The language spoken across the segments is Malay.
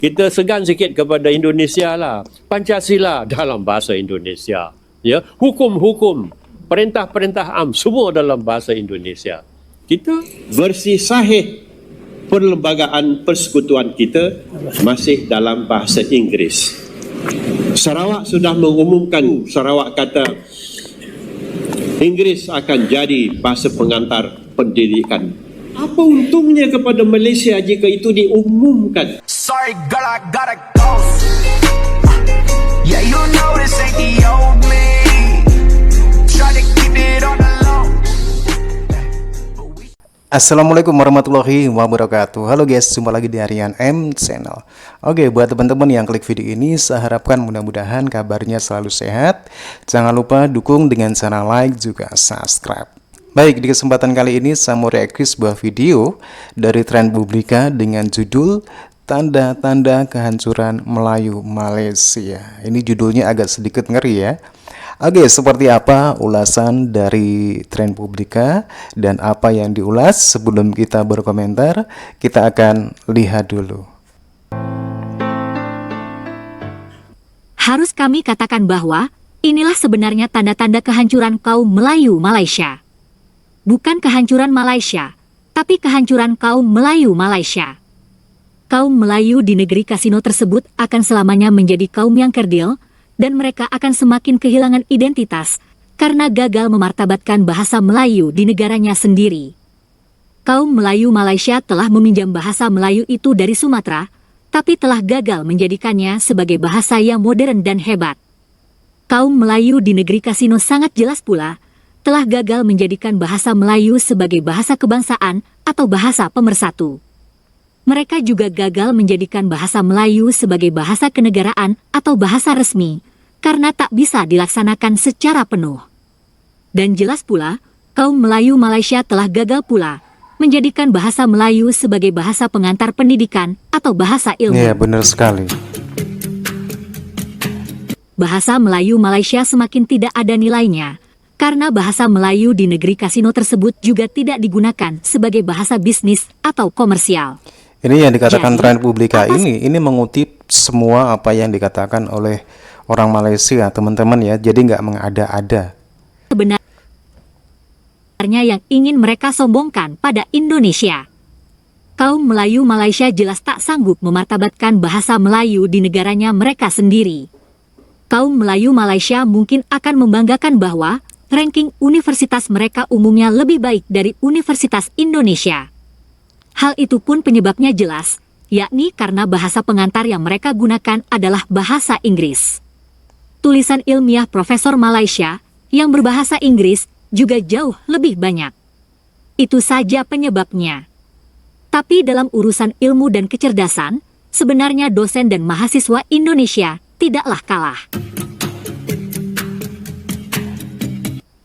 Kita segan sikit kepada Indonesia lah. Pancasila dalam bahasa Indonesia. Ya, hukum-hukum, perintah-perintah am semua dalam bahasa Indonesia. Kita versi sahih perlembagaan persekutuan kita masih dalam bahasa Inggeris. Sarawak sudah mengumumkan, Sarawak kata Inggeris akan jadi bahasa pengantar pendidikan. Apa untungnya kepada Malaysia jika itu diumumkan? Sorry girl, I gotta go. Yeah, you know this ain't the old me. Try to keep it on the low. Assalamualaikum warahmatullahi wabarakatuh. Halo guys, jumpa lagi di Harian M Channel. Oke, buat teman-teman yang klik video ini, saya harapkan mudah-mudahan kabarnya selalu sehat. Jangan lupa dukung dengan cara like juga subscribe. Baik, di kesempatan kali ini saya mau reaksi sebuah video dari Trend Publika dengan judul Tanda-tanda kehancuran Melayu Malaysia. Ini judulnya agak sedikit ngeri ya. Oke, seperti apa ulasan dari Trend Publika dan apa yang diulas? Sebelum kita berkomentar, kita akan lihat dulu. Harus kami katakan bahwa inilah sebenarnya tanda-tanda kehancuran kaum Melayu Malaysia. Bukan kehancuran Malaysia, tapi kehancuran kaum Melayu Malaysia. Kaum Melayu di negeri kasino tersebut akan selamanya menjadi kaum yang kerdil, dan mereka akan semakin kehilangan identitas karena gagal memartabatkan bahasa Melayu di negaranya sendiri. Kaum Melayu Malaysia telah meminjam bahasa Melayu itu dari Sumatera, tapi telah gagal menjadikannya sebagai bahasa yang modern dan hebat. Kaum Melayu di negeri kasino sangat jelas pula telah gagal menjadikan bahasa Melayu sebagai bahasa kebangsaan atau bahasa pemersatu. Mereka juga gagal menjadikan bahasa Melayu sebagai bahasa kenegaraan atau bahasa resmi, karena tak bisa dilaksanakan secara penuh. Dan jelas pula, kaum Melayu Malaysia telah gagal pula menjadikan bahasa Melayu sebagai bahasa pengantar pendidikan atau bahasa ilmu. Iya, benar sekali. Bahasa Melayu Malaysia semakin tidak ada nilainya, karena bahasa Melayu di negeri kasino tersebut juga tidak digunakan sebagai bahasa bisnis atau komersial. Ini yang dikatakan Jadi, Trend Publika ini mengutip semua apa yang dikatakan oleh orang Malaysia, teman-teman ya. Jadi nggak mengada-ada. Sebenarnya yang ingin mereka sombongkan pada Indonesia. Kaum Melayu Malaysia jelas tak sanggup memartabatkan bahasa Melayu di negaranya mereka sendiri. Kaum Melayu Malaysia mungkin akan membanggakan bahwa ranking universitas mereka umumnya lebih baik dari Universitas Indonesia. Hal itu pun penyebabnya jelas, yakni karena bahasa pengantar yang mereka gunakan adalah bahasa Inggris. Tulisan ilmiah Profesor Malaysia yang berbahasa Inggris juga jauh lebih banyak. Itu saja penyebabnya. Tapi dalam urusan ilmu dan kecerdasan, sebenarnya dosen dan mahasiswa Indonesia tidaklah kalah.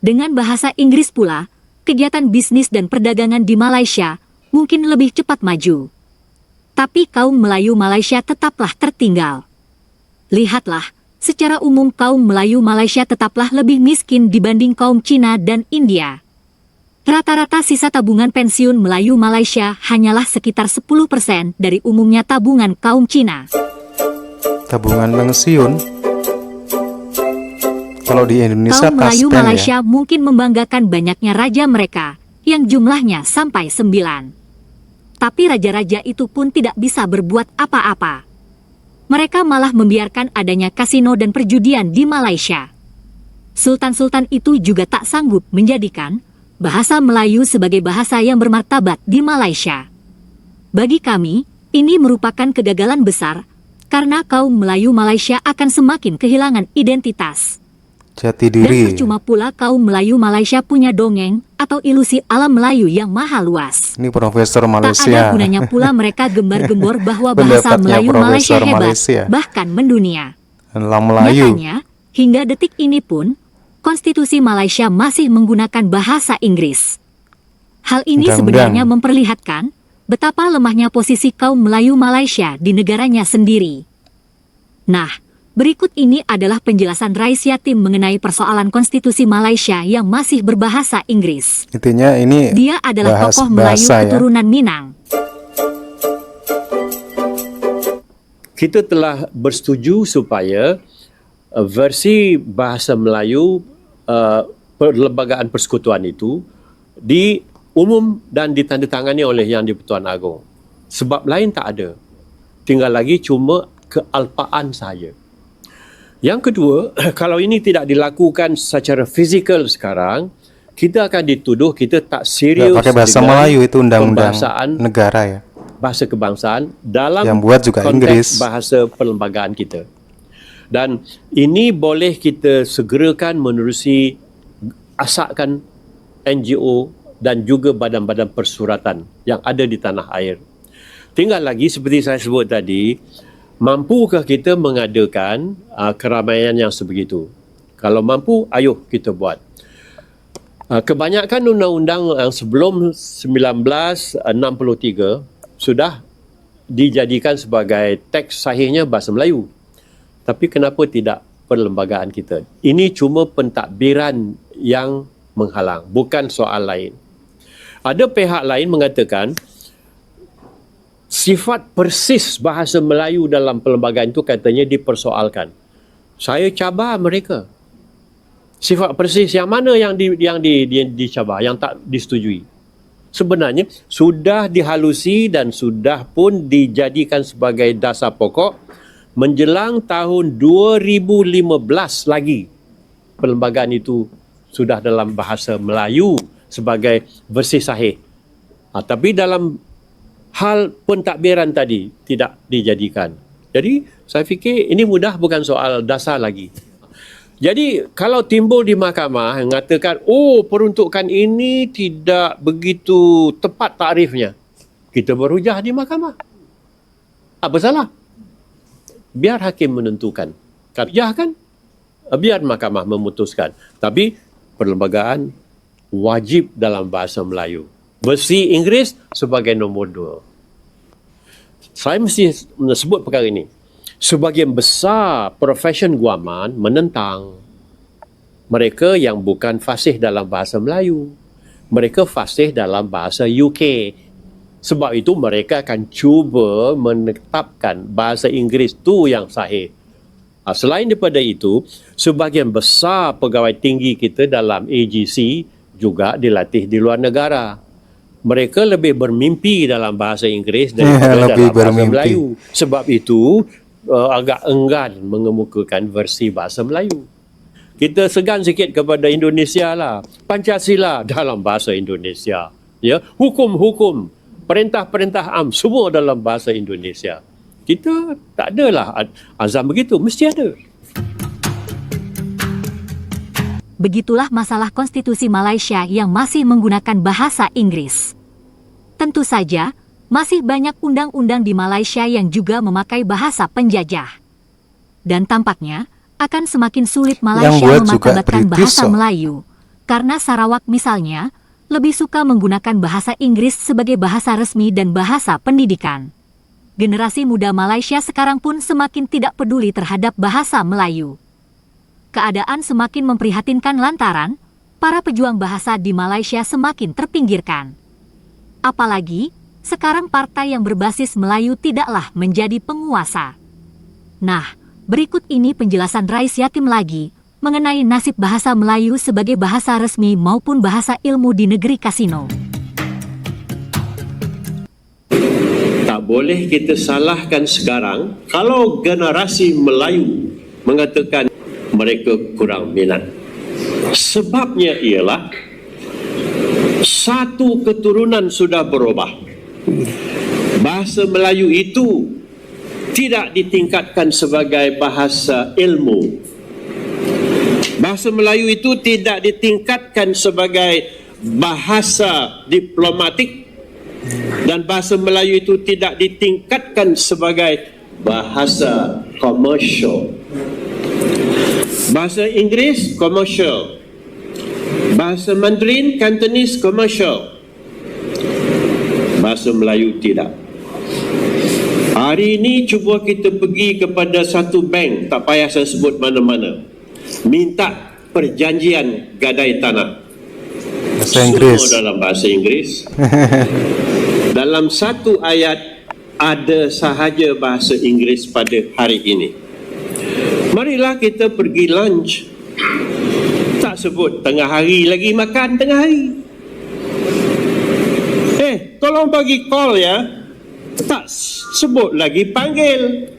Dengan bahasa Inggris pula, kegiatan bisnis dan perdagangan di Malaysia mungkin lebih cepat maju. Tapi kaum Melayu Malaysia tetaplah tertinggal. Lihatlah, secara umum kaum Melayu Malaysia tetaplah lebih miskin dibanding kaum Cina dan India. Rata-rata sisa tabungan pensiun Melayu Malaysia hanyalah sekitar 10% dari umumnya tabungan kaum Cina. Tabungan pensiun? Kalau di Indonesia kaum Melayu taspen Malaysia ya. mungkin membanggakan banyaknya raja mereka, yang jumlahnya sampai 9. Tapi raja-raja itu pun tidak bisa berbuat apa-apa. Mereka malah membiarkan adanya kasino dan perjudian di Malaysia. Sultan-sultan itu juga tak sanggup menjadikan bahasa Melayu sebagai bahasa yang bermartabat di Malaysia. Bagi kami, ini merupakan kegagalan besar, karena kaum Melayu Malaysia akan semakin kehilangan identitas. Jati Dan diri. percuma pula kaum Melayu Malaysia punya dongeng atau ilusi alam Melayu yang maha luas. Ini Profesor Tak ada Malaysia. gunanya pula mereka gembar-gembor bahwa bahasa Pendapatnya Melayu Malaysia Profesor hebat, Malaysia. bahkan mendunia. Dalam Melayu. Nyatanya, hingga detik ini pun, konstitusi Malaysia masih menggunakan bahasa Inggris. Hal ini Undang-undang. sebenarnya memperlihatkan betapa lemahnya posisi kaum Melayu Malaysia di negaranya sendiri. Nah, berikut ini adalah penjelasan Rais Yatim mengenai persoalan konstitusi Malaysia yang masih berbahasa Inggris. Intinya ini Dia adalah tokoh Melayu bahasa ya. keturunan Minang. kita telah bersetuju supaya versi bahasa Melayu Perlembagaan Persekutuan itu diumum dan ditandatangani oleh Yang di-Pertuan Agong. Sebab lain tak ada. Tinggal lagi cuma kealpaan saja. Yang kedua, kalau ini tidak dilakukan secara fizikal sekarang, kita akan dituduh kita tak serius Nggak pakai bahasa dengan Melayu, itu undang-undang pembahasaan negara ya. bahasa kebangsaan dalam Yang buat juga konteks Inggris. bahasa perlembagaan kita. Dan ini boleh kita segerakan menerusi asaskan NGO dan juga badan-badan persuratan yang ada di tanah air. Tinggal lagi seperti saya sebut tadi, mampukah kita mengadakan keramaian yang sebegitu? Kalau mampu, ayo kita buat. Kebanyakan undang-undang yang sebelum 1963 sudah dijadikan sebagai teks sahihnya bahasa Melayu. Tapi kenapa tidak perlembagaan kita? Ini cuma pentadbiran yang menghalang, bukan soal lain. Ada pihak lain mengatakan sifat persis bahasa Melayu dalam perlembagaan itu katanya dipersoalkan. Saya cabar mereka. Sifat persis yang mana yang dicabar, yang tak disetujui? Sebenarnya sudah dihalusi dan sudah pun dijadikan sebagai dasar pokok menjelang tahun 2015 lagi. Perlembagaan itu sudah dalam bahasa Melayu sebagai versi sahih. Tapi dalam hal pentadbiran tadi tidak dijadikan. Jadi saya fikir ini mudah, bukan soal dasar lagi. Jadi kalau timbul di mahkamah yang mengatakan peruntukan ini tidak begitu tepat takrifnya, kita berhujah di mahkamah. Apa salah? Biar hakim menentukan. Hujah kan? Biar mahkamah memutuskan. Tapi perlembagaan wajib dalam bahasa Melayu. Versi Inggeris sebagai nombor 2. Saya mesti sebut perkara ini. Sebahagian besar profesion guaman menentang. Mereka yang bukan fasih dalam bahasa Melayu. Mereka fasih dalam bahasa UK. Sebab itu mereka akan cuba menetapkan bahasa Inggeris tu yang sahih. Selain daripada itu, sebahagian besar pegawai tinggi kita dalam AGC juga dilatih di luar negara. Mereka lebih bermimpi dalam bahasa Inggeris daripada dalam bahasa Melayu. Sebab itu agak enggan mengemukakan versi bahasa Melayu. Kita segan sikit kepada Indonesia lah. Pancasila dalam bahasa Indonesia. Ya, hukum-hukum, perintah-perintah am semua dalam bahasa Indonesia. Kita tak adalah azam begitu, mesti ada. Begitulah masalah konstitusi Malaysia yang masih menggunakan bahasa Inggris. Tentu saja, masih banyak undang-undang di Malaysia yang juga memakai bahasa penjajah. Dan tampaknya akan semakin sulit Malaysia memartabatkan bahasa Melayu. Karena Sarawak misalnya, lebih suka menggunakan bahasa Inggris sebagai bahasa resmi dan bahasa pendidikan. Generasi muda Malaysia sekarang pun semakin tidak peduli terhadap bahasa Melayu. Keadaan semakin memprihatinkan lantaran para pejuang bahasa di Malaysia semakin terpinggirkan. Apalagi, sekarang partai yang berbasis Melayu tidaklah menjadi penguasa. Nah, berikut ini penjelasan Rais Yatim lagi mengenai nasib bahasa Melayu sebagai bahasa resmi maupun bahasa ilmu di negeri kasino. Tak boleh kita salahkan sekarang kalau generasi Melayu mengatakan mereka kurang minat. Sebabnya ialah satu keturunan sudah berubah. Bahasa Melayu itu tidak ditingkatkan sebagai bahasa ilmu. Bahasa Melayu itu tidak ditingkatkan sebagai bahasa diplomatik. Dan bahasa Melayu itu tidak ditingkatkan sebagai bahasa komersial. Bahasa Inggeris komersial. Bahasa Mandarin, Cantonese komersial. Bahasa Melayu tidak. Hari ini cuba kita pergi kepada satu bank, tak payah saya sebut mana-mana, minta perjanjian gadai tanah. Bahasa Inggris. Semua dalam bahasa Inggris. Dalam satu ayat ada sahaja bahasa Inggeris pada hari ini. Marilah kita pergi lunch. Tak sebut tengah hari lagi makan tengah hari. Tolong bagi call ya. Tak sebut lagi panggil.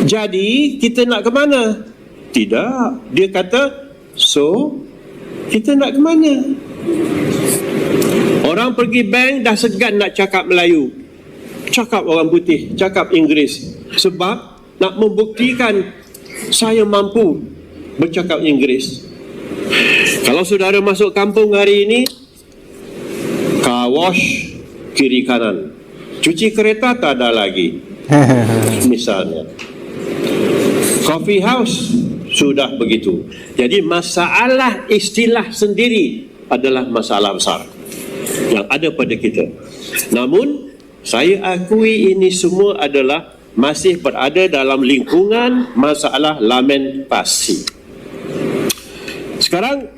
Jadi kita nak ke mana? Tidak. Dia kata, so kita nak ke mana? Orang pergi bank dah segan nak cakap Melayu. Cakap orang putih, cakap Inggeris. Sebab nak membuktikan saya mampu bercakap Inggeris. Kalau saudara masuk kampung hari ini, car wash kiri kanan, cuci kereta tak ada lagi. Misalnya coffee house sudah begitu. Jadi masalah istilah sendiri adalah masalah besar yang ada pada kita. Namun saya akui ini semua adalah masih berada dalam lingkungan masalah lamentasi. Sekarang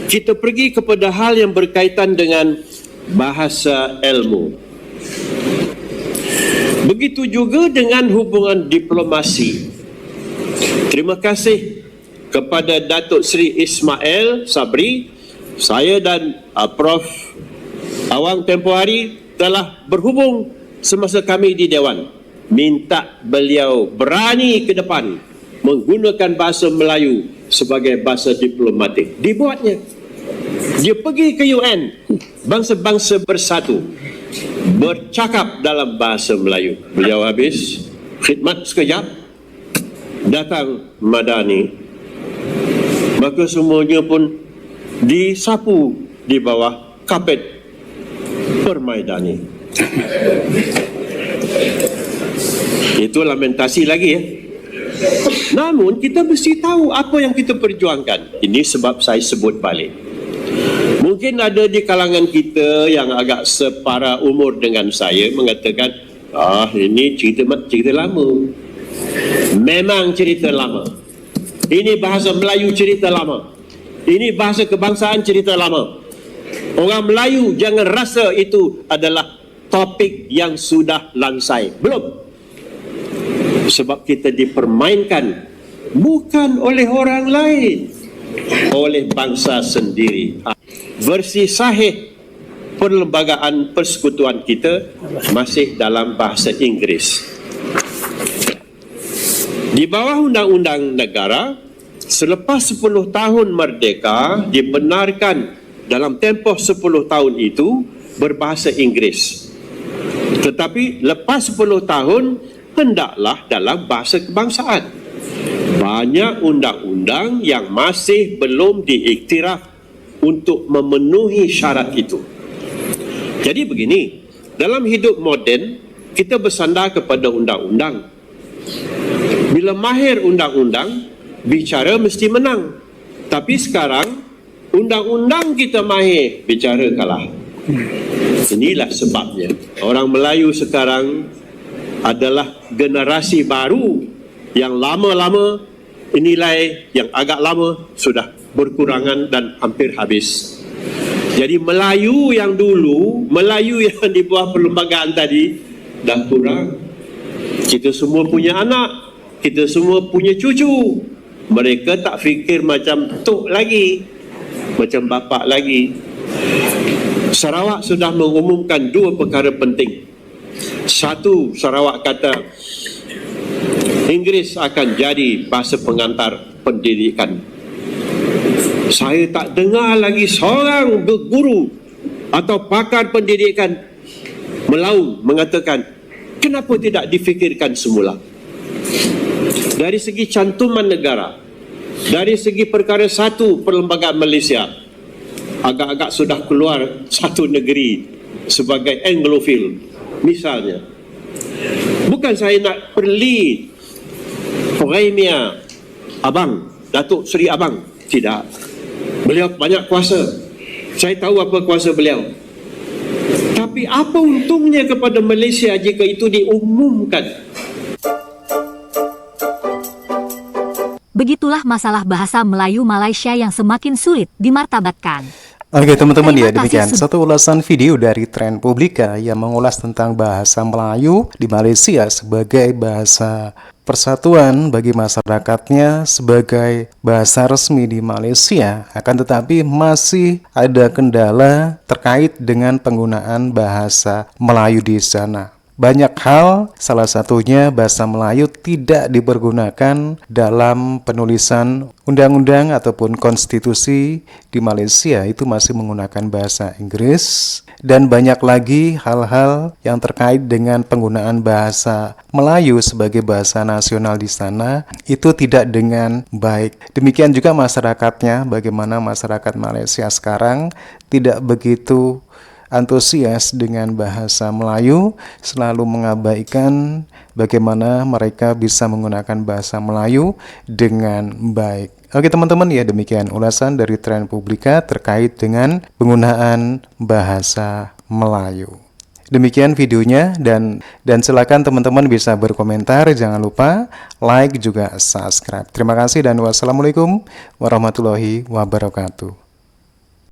kita pergi kepada hal yang berkaitan dengan bahasa ilmu. Begitu juga dengan hubungan diplomasi. Terima kasih kepada Datuk Seri Ismail Sabri. Saya dan Prof Awang tempoh hari telah berhubung semasa kami di Dewan. Minta beliau berani ke depan menggunakan bahasa Melayu sebagai bahasa diplomatik. Dibuatnya. Dia pergi ke UN, bangsa-bangsa bersatu, bercakap dalam bahasa Melayu. Beliau habis khidmat sekejap, datang Madani, maka semuanya pun disapu di bawah kapet permaidani. Itu lamentasi lagi ya. Namun kita mesti tahu apa yang kita perjuangkan. Ini sebab saya sebut balik. Mungkin ada di kalangan kita yang agak separa umur dengan saya mengatakan, ini cerita lama. Memang cerita lama. Ini bahasa Melayu cerita lama. Ini bahasa kebangsaan cerita lama. Orang Melayu jangan rasa itu adalah topik yang sudah langsai. Belum. Sebab kita dipermainkan bukan oleh orang lain, oleh bangsa sendiri. Versi sahih perlembagaan persekutuan kita masih dalam bahasa Inggeris. Di bawah undang-undang negara, selepas 10 tahun merdeka, dibenarkan dalam tempoh 10 tahun itu berbahasa Inggeris. Tetapi lepas 10 tahun, hendaklah dalam bahasa kebangsaan. Banyak undang-undang yang masih belum diiktiraf untuk memenuhi syarat itu. Jadi begini, dalam hidup moden, kita bersandar kepada undang-undang. Bila mahir undang-undang, bicara mesti menang. Tapi sekarang, undang-undang kita mahir, bicara kalah. Inilah sebabnya. Orang Melayu sekarang adalah generasi baru yang lama-lama nilai yang agak lama sudah berkurangan dan hampir habis. Jadi Melayu yang dulu, Melayu yang di bawah perlembagaan tadi dah kurang. Kita semua punya anak, kita semua punya cucu. Mereka tak fikir macam tok lagi, macam bapak lagi. Sarawak sudah mengumumkan 2 perkara penting. Satu, Sarawak kata Inggeris akan jadi bahasa pengantar pendidikan. Saya tak dengar lagi seorang guru atau pakar pendidikan melaung mengatakan kenapa tidak difikirkan semula. Dari segi cantuman negara, dari segi perkara satu perlembagaan Malaysia, agak-agak sudah keluar satu negeri sebagai Anglophile. Misalnya, bukan saya nak perli Horaimia Abang, Datuk Seri Abang. Tidak. Beliau banyak kuasa. Saya tahu apa kuasa beliau. Tapi apa untungnya kepada Malaysia jika itu diumumkan? Begitulah masalah bahasa Melayu Malaysia yang semakin sulit dimartabatkan. Oke teman-teman ya, Terima kasih demikian satu ulasan video dari Tren Publika yang mengulas tentang bahasa Melayu di Malaysia sebagai bahasa persatuan bagi masyarakatnya, sebagai bahasa resmi di Malaysia. Akan tetapi masih ada kendala terkait dengan penggunaan bahasa Melayu di sana. Banyak hal, salah satunya bahasa Melayu tidak dipergunakan dalam penulisan undang-undang ataupun konstitusi di Malaysia, itu masih menggunakan bahasa Inggris. Dan banyak lagi hal-hal yang terkait dengan penggunaan bahasa Melayu sebagai bahasa nasional di sana, itu tidak dengan baik. Demikian juga masyarakatnya, bagaimana masyarakat Malaysia sekarang tidak begitu antusias dengan bahasa Melayu, selalu mengabaikan bagaimana mereka bisa menggunakan bahasa Melayu dengan baik. Oke teman-teman ya, demikian ulasan dari Tren Publika terkait dengan penggunaan bahasa Melayu. Demikian videonya, dan silakan teman-teman bisa berkomentar, jangan lupa like juga subscribe. Terima kasih dan wassalamualaikum warahmatullahi wabarakatuh.